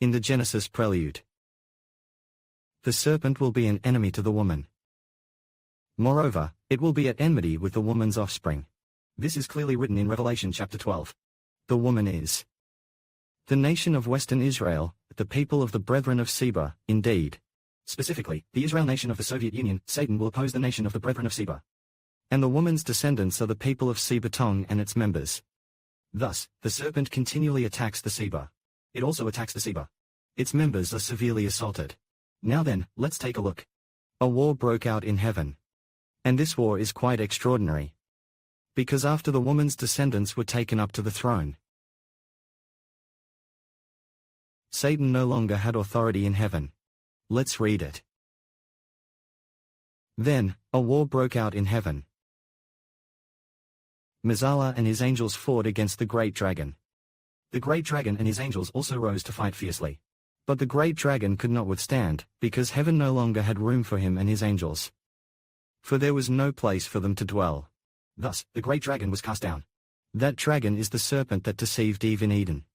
In the Genesis prelude, the serpent will be an enemy to the woman. Moreover, it will be at enmity with the woman's offspring. This is clearly written in Revelation chapter 12. The woman is the nation of Western Israel, the people of the brethren of Seba, indeed. Specifically, the Israel nation of the Soviet Union, Satan will oppose the nation of the brethren of Seba. And the woman's descendants are the people of Seba Tong and its members. Thus, the serpent continually attacks the Seba. It also attacks the Seba. Its members are severely assaulted. Now then, let's take a look. A war broke out in heaven. And this war is quite extraordinary. Because after the woman's descendants were taken up to the throne, Satan no longer had authority in heaven. Let's read it. Then, a war broke out in heaven. Michael and his angels fought against the great dragon. The great dragon and his angels also rose to fight fiercely. But the great dragon could not withstand, because heaven no longer had room for him and his angels. For there was no place for them to dwell. Thus, the great dragon was cast down. That dragon is the serpent that deceived Eve in Eden.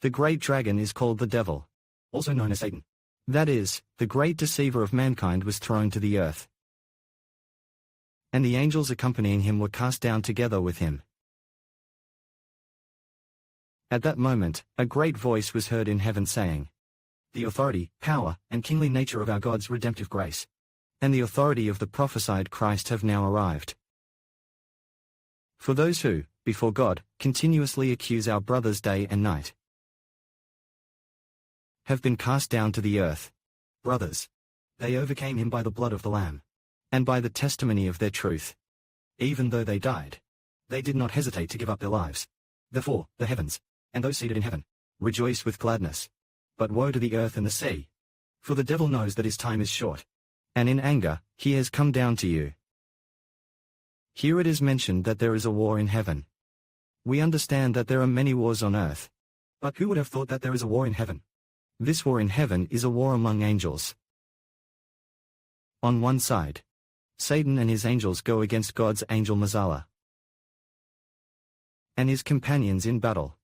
The great dragon is called the devil, also known as Satan. That is, the great deceiver of mankind was thrown to the earth. And the angels accompanying him were cast down together with him. At that moment, a great voice was heard in heaven saying, "The authority, power, and kingly nature of our God's redemptive grace, and the authority of the prophesied Christ have now arrived. For those who, before God, continuously accuse our brothers day and night, have been cast down to the earth. Brothers, they overcame him by the blood of the Lamb, and by the testimony of their truth. Even though they died, they did not hesitate to give up their lives. Therefore, the heavens, and those seated in heaven, rejoice with gladness. But woe to the earth and the sea. For the devil knows that his time is short, and in anger, he has come down to you." Here it is mentioned that there is a war in heaven. We understand that there are many wars on earth. But who would have thought that there is a war in heaven? This war in heaven is a war among angels. On one side, Satan and his angels go against God's angel Michael and his companions in battle.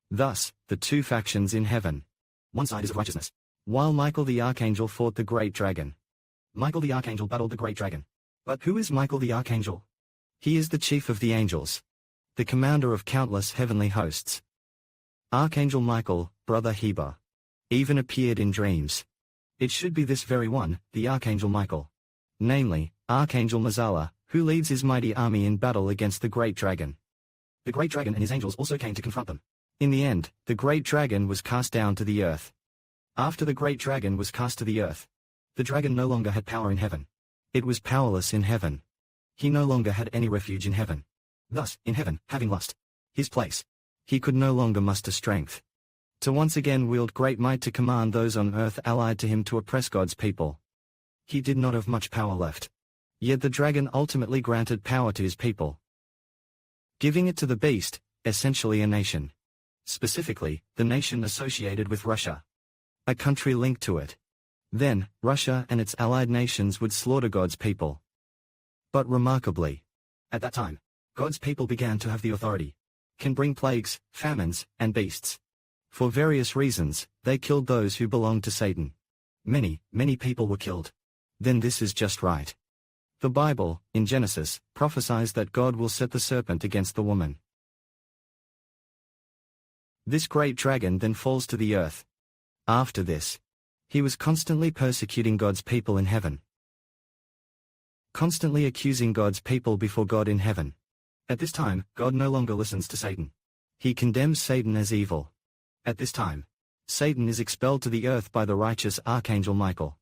Thus, the two factions in heaven. One side is of righteousness, while Michael the archangel fought the great dragon. Michael the archangel battled the great dragon. But who is Michael the archangel? He is the chief of the angels, the commander of countless heavenly hosts. Archangel Michael, brother Heber, even appeared in dreams. It should be this very one, the Archangel Michael. Namely, Archangel Michael, who leads his mighty army in battle against the great dragon. The great dragon and his angels also came to confront them. In the end, the great dragon was cast down to the earth. After the great dragon was cast to the earth, the dragon no longer had power in heaven. It was powerless in heaven. He no longer had any refuge in heaven. Thus, in heaven, having lost his place, he could no longer muster strength to once again wield great might to command those on earth allied to him to oppress God's people. He did not have much power left. Yet the dragon ultimately granted power to his people, giving it to the beast, essentially a nation. Specifically, the nation associated with Russia. A country linked to it. Then, Russia and its allied nations would slaughter God's people. But remarkably, at that time, God's people began to have the authority, can bring plagues, famines, and beasts. For various reasons, they killed those who belonged to Satan. Many, many people were killed. Then this is just right. The Bible, in Genesis, prophesies that God will set the serpent against the woman. This great dragon then falls to the earth. After this, he was constantly persecuting God's people in heaven, constantly accusing God's people before God in heaven. At this time, God no longer listens to Satan. He condemns Satan as evil. At this time, Satan is expelled to the earth by the righteous Archangel Michael.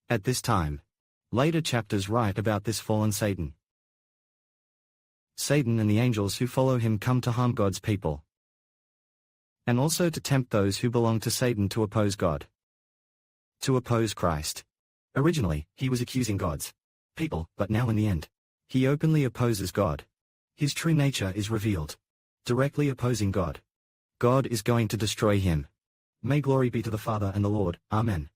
At this time, later chapters write about this fallen Satan. Satan and the angels who follow him come to harm God's people, and also to tempt those who belong to Satan to oppose God, to oppose Christ. Originally, he was accusing God's people, but now in the end, he openly opposes God. His true nature is revealed, directly opposing God. God is going to destroy him. May glory be to the Father and the Lord. Amen.